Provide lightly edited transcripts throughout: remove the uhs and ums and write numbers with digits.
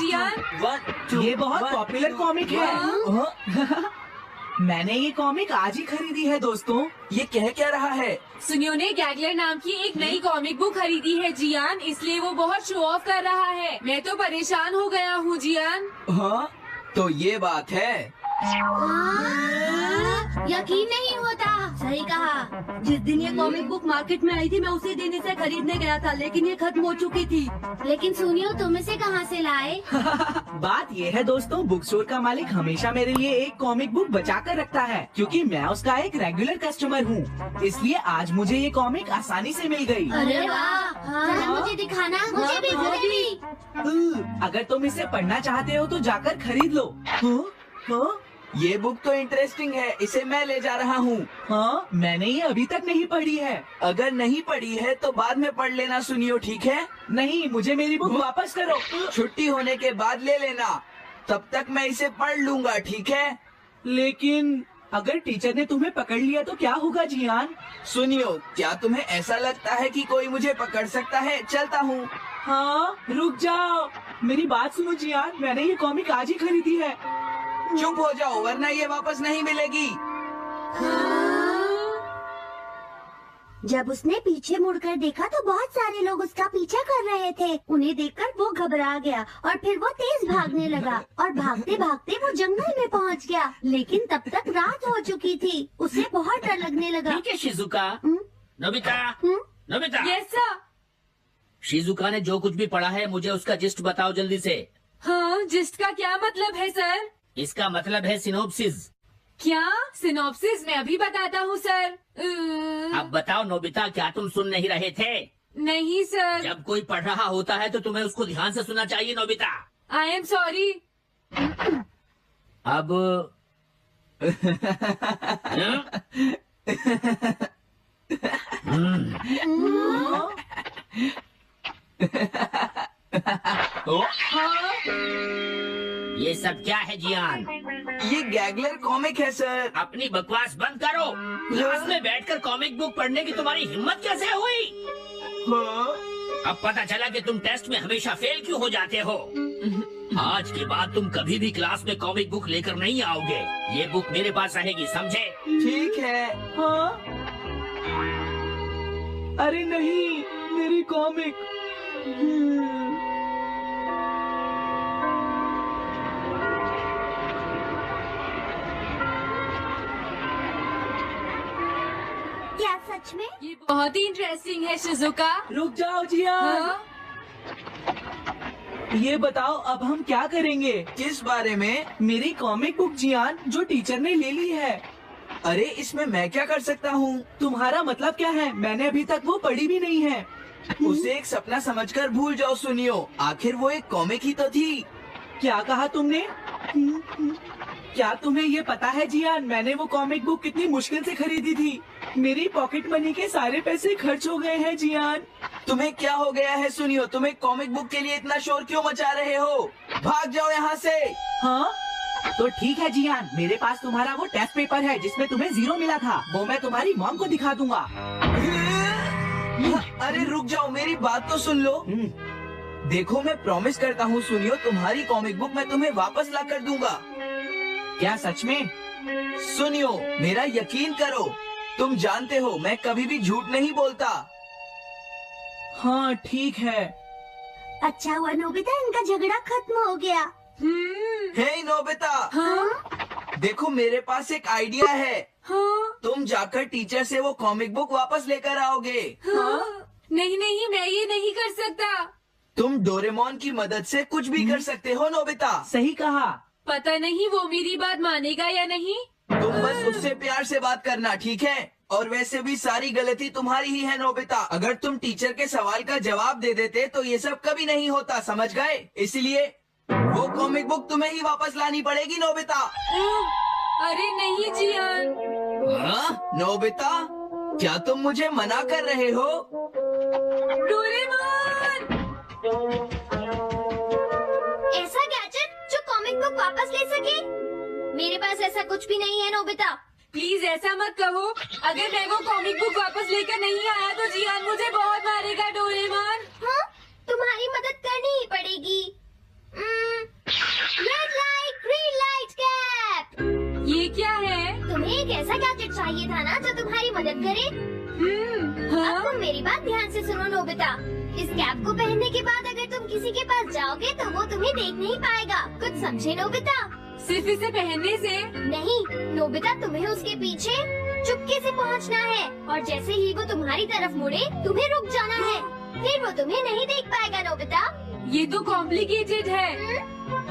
जियान। ये बहुत popular comic है। मैंने ये कॉमिक आज ही खरीदी है दोस्तों। ये कह क्या रहा है? सुनियो ने गैगलर नाम की एक नई कॉमिक बुक खरीदी है जियान, इसलिए वो बहुत शो ऑफ कर रहा है। मैं तो परेशान हो गया हूँ जियान। हाँ, तो ये बात है। यकीन नहीं होता। सही कहा। जिस दिन ये कॉमिक बुक मार्केट में आई थी मैं उसी दिन इसे खरीदने गया था, लेकिन ये खत्म हो चुकी थी। लेकिन सुनियो, तुम इसे कहाँ से लाए? बात ये है दोस्तों, बुक स्टोर का मालिक हमेशा मेरे लिए एक कॉमिक बुक बचा कर रखता है, क्योंकि मैं उसका एक रेगुलर कस्टमर हूँ। इसलिए आज मुझे ये कॉमिक आसानी से मिल गई। अरे वाह! जरा मुझे दिखाना। मुझे भी। अगर तुम इसे पढ़ना चाहते हो तो जाकर खरीद लो। हाँ? ये बुक तो इंटरेस्टिंग है, इसे मैं ले जा रहा हूँ। हाँ, मैंने ये अभी तक नहीं पढ़ी है। अगर नहीं पढ़ी है तो बाद में पढ़ लेना सुनियो, ठीक है? नहीं, मुझे मेरी बुक वापस करो। छुट्टी होने के बाद ले लेना, तब तक मैं इसे पढ़ लूंगा, ठीक है? लेकिन अगर टीचर ने तुम्हें पकड़ लिया तो क्या होगा जियान? सुनियो, क्या तुम्हें ऐसा लगता है कि कोई मुझे पकड़ सकता है? चलता हूँ। हाँ, रुक जाओ, मेरी बात सुनो जियान, मैंने ये कॉमिक आज ही खरीदी है। चुप हो जाओ, वरना ये वापस नहीं मिलेगी। जब उसने पीछे मुड़कर देखा तो बहुत सारे लोग उसका पीछा कर रहे थे। उन्हें देखकर वो घबरा गया और फिर वो तेज भागने लगा और भागते भागते वो जंगल में पहुंच गया। लेकिन तब तक रात हो चुकी थी। उसे बहुत डर लगने लगा। ठीक है Shizuka. Nobita, Nobita. Yes sir. Shizuka ने जो कुछ भी पढ़ा है मुझे उसका जिस्ट बताओ जल्दी से। हाँ, जिस्ट का क्या मतलब है सर? इसका मतलब है सिनोप्सिस। क्या? सिनॉप्सिस मैं अभी बताता हूँ सर। अब बताओ नोबिता, क्या तुम सुन नहीं रहे थे? नहीं सर। जब कोई पढ़ रहा होता है तो तुम्हें उसको ध्यान से सुनना चाहिए नोबिता। I am sorry. अब ये सब क्या है जियान? ये गैगलर कॉमिक है सर। अपनी बकवास बंद करो। क्लास में बैठकर कॉमिक बुक पढ़ने की तुम्हारी हिम्मत कैसे हुई? हाँ? अब पता चला कि तुम टेस्ट में हमेशा फेल क्यों हो जाते हो। आज के बाद तुम कभी भी क्लास में कॉमिक बुक लेकर नहीं आओगे। ये बुक मेरे पास रहेगी, समझे? ठीक है। हाँ? अरे नहीं, मेरी कॉमिक। क्या सच में? ये बहुत ही इंटरेस्टिंग है शिजुका। रुक जाओ जियान। हाँ? ये बताओ अब हम क्या करेंगे? किस बारे में? मेरी कॉमिक बुक जियान, जो टीचर ने ले ली है। अरे इसमें मैं क्या कर सकता हूँ? तुम्हारा मतलब क्या है? मैंने अभी तक वो पढ़ी भी नहीं है। उसे एक सपना समझकर भूल जाओ सुनियो, आखिर वो एक कॉमिक ही तो थी। क्या कहा तुमने? क्या तुम्हें ये पता है जियान, मैंने वो कॉमिक बुक कितनी मुश्किल से खरीदी थी। मेरी पॉकेट मनी के सारे पैसे खर्च हो गए हैं जियान। तुम्हें क्या हो गया है सुनियो? तुम्हें कॉमिक बुक के लिए इतना शोर क्यों मचा रहे हो? भाग जाओ यहाँ से। हाँ? तो ठीक है जियान, मेरे पास तुम्हारा वो टेस्ट पेपर है जिसमें तुम्हें 0 मिला था। वो मैं तुम्हारी मॉम को दिखा दूंगा। अरे रुक जाओ, मेरी बात तो सुन लो। देखो मैं प्रॉमिस करता हूँ सुनियो, तुम्हारी कॉमिक बुक मैं तुम्हें वापस ला कर दूंगा। क्या सच में? सुनियो, मेरा यकीन करो, तुम जानते हो मैं कभी भी झूठ नहीं बोलता। हाँ ठीक है। अच्छा हुआ नोबिता, इनका झगड़ा खत्म हो गया। हे नोबिता। हाँ? देखो मेरे पास एक आइडिया है। हाँ? तुम जाकर टीचर से वो कॉमिक बुक वापस लेकर आओगे। हाँ? नहीं नहीं, मैं ये नहीं कर सकता। तुम डोरेमोन की मदद से कुछ भी कर सकते हो नोबिता। सही कहा। पता नहीं वो मेरी बात मानेगा या नहीं। तुम बस उससे प्यार से बात करना, ठीक है? और वैसे भी सारी गलती तुम्हारी ही है नोबिता। अगर तुम टीचर के सवाल का जवाब दे देते तो ये सब कभी नहीं होता, समझ गए? इसलिए वो कॉमिक बुक तुम्हें ही वापस लानी पड़ेगी नोबिता। अरे नहीं जियान। हाँ? नोबिता, क्या तुम मुझे मना कर रहे हो? डोरेमोन! ऐसा गैजेट जो कॉमिक बुक वापस ले सके? मेरे पास ऐसा कुछ भी नहीं है नोबिता। प्लीज ऐसा मत कहो। अगर मैं वो कॉमिक बुक वापस लेकर नहीं आया तो जियान मुझे बहुत मारेगा डोरेमोन। हाँ? तुम्हारी मदद करनी ही पड़ेगी। गैजेट चाहिए था ना जो तुम्हारी मदद करे। अब हाँ? तुम मेरी बात ध्यान से सुनो नोबिता। इस कैप को पहनने के बाद अगर तुम किसी के पास जाओगे तो वो तुम्हें देख नहीं पाएगा। कुछ समझे नोबिता? सिर्फ इसे पहनने से? नहीं नोबिता, तुम्हें उसके पीछे चुपके से पहुंचना है और जैसे ही वो तुम्हारी तरफ मुड़े तुम्हें रुक जाना है, फिर वो तुम्हें नहीं देख पाएगा नोबिता। ये तो कॉम्प्लिकेटेड है।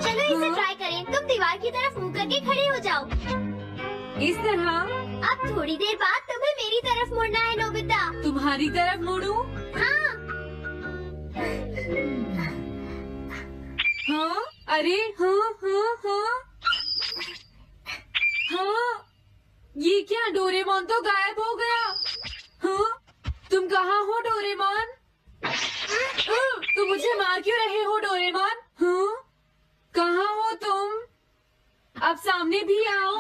चलो इसे ट्राई करें। तुम दीवार की तरफ मुंह करके खड़े हो जाओ। इस तरह? अब थोड़ी देर बाद तुम्हें मेरी तरफ मुड़ना है नोबिता। तुम्हारी तरफ मुड़ूं? हाँ। हाँ? अरे हाँ हाँ हाँ हाँ, ये क्या, डोरेमोन तो गायब हो गया। हाँ? तुम कहाँ हो डोरेमोन? तुम मुझे मार क्यों रहे हो डोरेमोन? हाँ? कहाँ हो तुम? अब सामने भी आओ।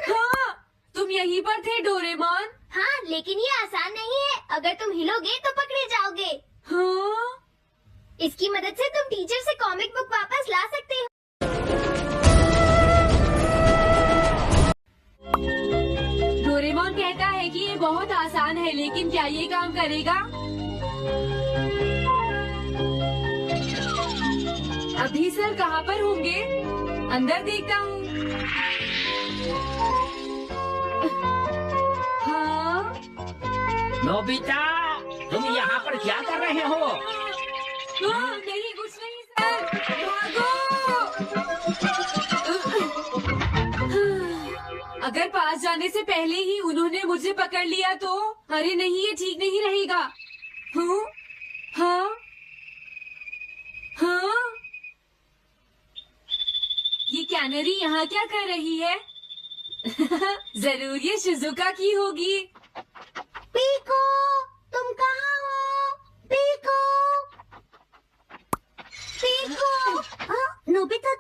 हाँ, तुम यहीं पर थे डोरेमोन। हाँ, लेकिन ये आसान नहीं है। अगर तुम हिलोगे तो पकड़े जाओगे। हाँ? इसकी मदद से तुम टीचर से कॉमिक बुक वापस ला सकते हो। डोरेमोन कहता है कि ये बहुत आसान है, लेकिन क्या ये काम करेगा? अभी सर कहाँ पर होंगे? अंदर देखता हूँ। हाँ? नोबिता, तुम यहाँ पर क्या कर रहे हो? हाँ, नहीं कुछ नहीं सर, भागो! अगर पास जाने से पहले ही उन्होंने मुझे पकड़ लिया तो? अरे नहीं, ये ठीक नहीं रहेगा। हाँ? हाँ? हाँ? ये कैनरी यहाँ क्या कर रही है? जरूर ये शिजुका की होगी। पीको, तुम कहाँ हो? Piko, Piko. हाँ, नोबिता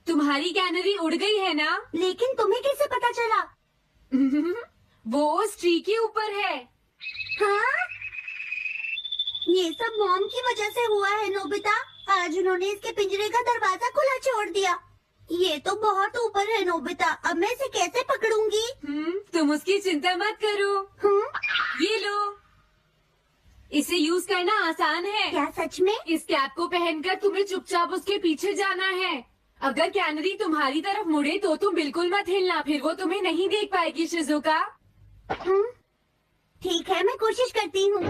तुम्हारी कैनरी उड़ गई है ना? लेकिन तुम्हें कैसे पता चला? वो उस ट्री के ऊपर है। हाँ? ये सब मॉम की वजह से हुआ है नोबिता। आज उन्होंने इसके पिंजरे का दरवाजा खुला छोड़ दिया। ये तो बहुत ऊपर है नोबिता। अब मैं इसे कैसे पकड़ूंगी? तुम उसकी चिंता मत करो। ये लो, इसे यूज करना आसान है। क्या सच में? इस कैप को पहनकर तुम्हें चुपचाप उसके पीछे जाना है। अगर कैनरी तुम्हारी तरफ मुड़े तो तुम बिल्कुल मत हिलना, फिर वो तुम्हें नहीं देख पाएगी शिजुका। ठीक है, मैं कोशिश करती हूँ।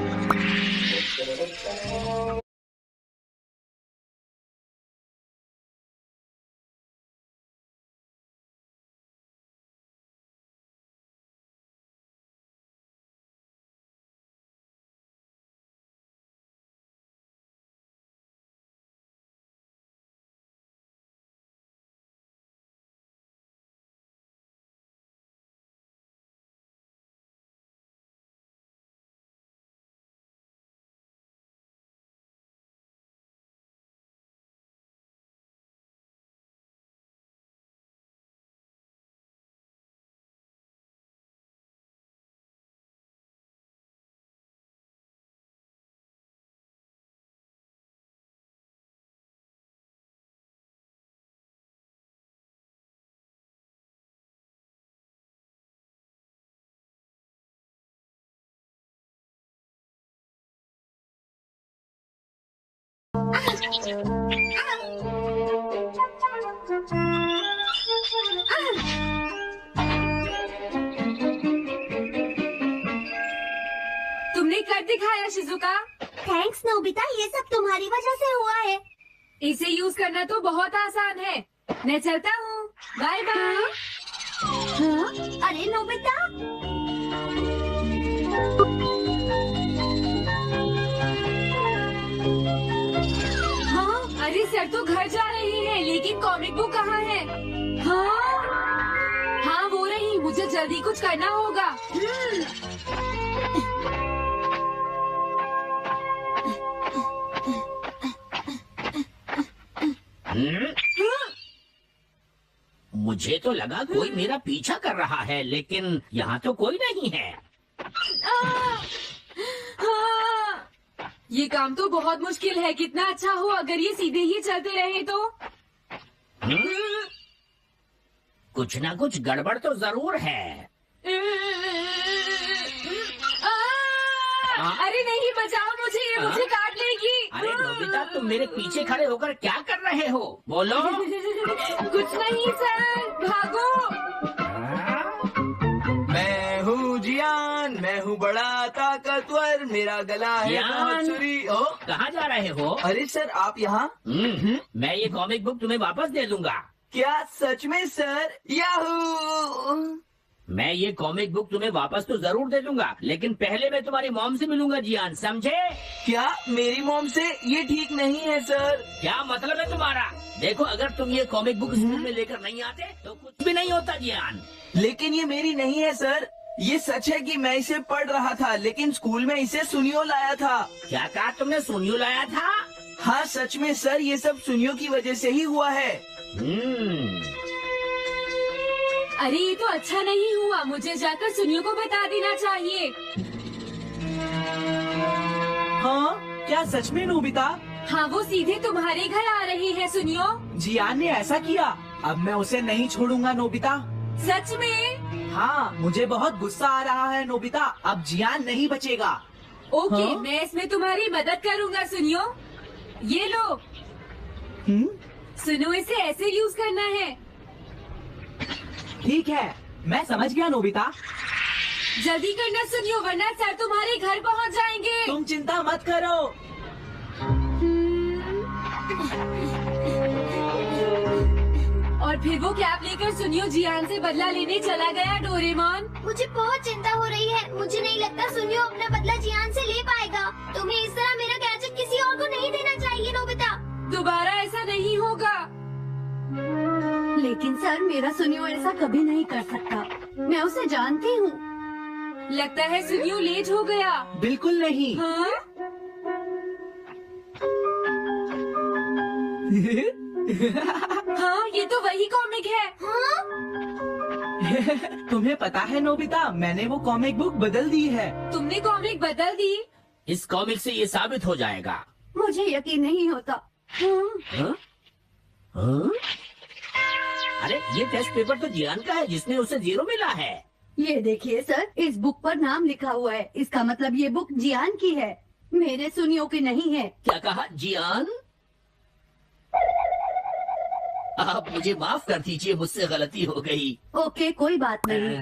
तुमने कर दिखाया शिजुका। थैंक्स नोबिता, ये सब तुम्हारी वजह से हुआ है। इसे यूज करना तो बहुत आसान है। मैं चलता हूँ, बाय बाय। हाँ? अरे नोबिता, हाँ? अरे सर तो घर जा रहे हैं, लेकिन कॉमिक बुक कहाँ है? हाँ? हाँ वो रही, मुझे जल्दी कुछ करना होगा। मुझे तो लगा कोई मेरा पीछा कर रहा है, लेकिन यहाँ तो कोई नहीं है। हाँ, ये काम तो बहुत मुश्किल है। कितना अच्छा हो अगर ये सीधे ही चलते रहे तो। कुछ ना कुछ गड़बड़ तो जरूर है। अरे नहीं, बचाओ मुझे, ये मुझे काट लेगी। अरे नोबिता, तुम मेरे पीछे खड़े होकर क्या कर रहे हो? बोलो। कुछ नहीं सर, भागो। मैं हूँ जियान, मैं हूँ बड़ा ताकतवर, मेरा गला है जियान। बहुत छुरी। ओ, कहाँ जा रहे हो? अरे सर आप यहाँ? मैं ये कॉमिक बुक तुम्हें वापस दे दूंगा। क्या सच में सर? याहू! मैं ये कॉमिक बुक तुम्हें वापस तो जरूर दे दूंगा, लेकिन पहले मैं तुम्हारी मॉम से मिलूंगा जियान, समझे? क्या मेरी मॉम से? ये ठीक नहीं है सर। क्या मतलब है तुम्हारा? देखो, अगर तुम ये कॉमिक बुक स्कूल में लेकर नहीं आते तो कुछ भी नहीं होता जियान। लेकिन ये मेरी नहीं है सर। ये सच है कि मैं इसे पढ़ रहा था, लेकिन स्कूल में इसे सुनियो लाया था। क्या कहा तुमने? सुनियो लाया था? हाँ सच में सर, ये सब सुनियो की वजह से ही हुआ है। अरे ये तो अच्छा नहीं हुआ, मुझे जाकर सुनियो को बता देना चाहिए। हाँ, क्या सच में नोबिता? हाँ, वो सीधे तुम्हारे घर आ रही है सुनियो। जियान ने ऐसा किया। अब मैं उसे नहीं छोड़ूंगा नोबिता। सच में? हाँ, मुझे बहुत गुस्सा आ रहा है नोबिता। अब जियान नहीं बचेगा। ओके, हाँ? मैं इसमें तुम्हारी मदद करूँगा सुनियो। ये लो, सुनो, इसे ऐसे यूज करना है। ठीक है, मैं समझ गया नोबिता। जल्दी करना सुनियो, वरना सर तुम्हारे घर पहुँच जाएंगे। तुम चिंता मत करो। और फिर वो कैप लेकर सुनियो जियान से बदला लेने चला गया डोरेमोन। मुझे बहुत चिंता हो रही है। मुझे नहीं लगता सुनियो अपना बदला जियान से ले पाएगा। तुम्हें इस तरह मेरा गैजेट किसी और को नहीं देना चाहिए नोबिता। दोबारा ऐसा नहीं होगा। लेकिन सर, मेरा सुनियो ऐसा कभी नहीं कर सकता। मैं उसे जानती हूँ। लगता है सुनियो लेट हो गया। बिल्कुल नहीं। हाँ? हाँ, ये तो वही कॉमिक है। हाँ? तुम्हें पता है नोबिता, मैंने वो कॉमिक बुक बदल दी है। तुमने कॉमिक बदल दी? इस कॉमिक से ये साबित हो जाएगा। मुझे यकीन नहीं होता। हाँ? हाँ? अरे ये टेस्ट पेपर तो जियान का है, जिसने उसे 0 मिला है। ये देखिए सर, इस बुक पर नाम लिखा हुआ है। इसका मतलब ये बुक जियान की है, मेरे सुनियो की नहीं है। क्या कहा? जियान? आप मुझे माफ कर दीजिए, मुझसे गलती हो गई। ओके, कोई बात नहीं।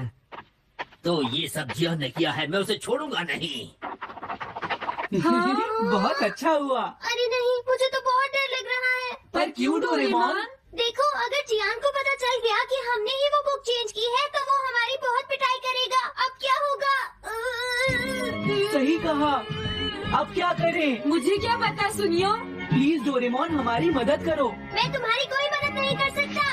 तो ये सब जियान ने किया है, मैं उसे छोड़ूंगा नहीं। बहुत अच्छा हुआ। अरे नहीं, मुझे तो बहुत डर लग रहा है। पर क्यों डोरेमोन? देखो, अगर जियान को पता चल गया कि हमने ही वो बुक चेंज की है तो वो हमारी बहुत पिटाई करेगा। अब क्या होगा? सही कहा। अब क्या करें? मुझे क्या पता सुनियो। प्लीज डोरेमोन, हमारी मदद करो। मैं तुम्हारी कोई मदद नहीं कर सकता।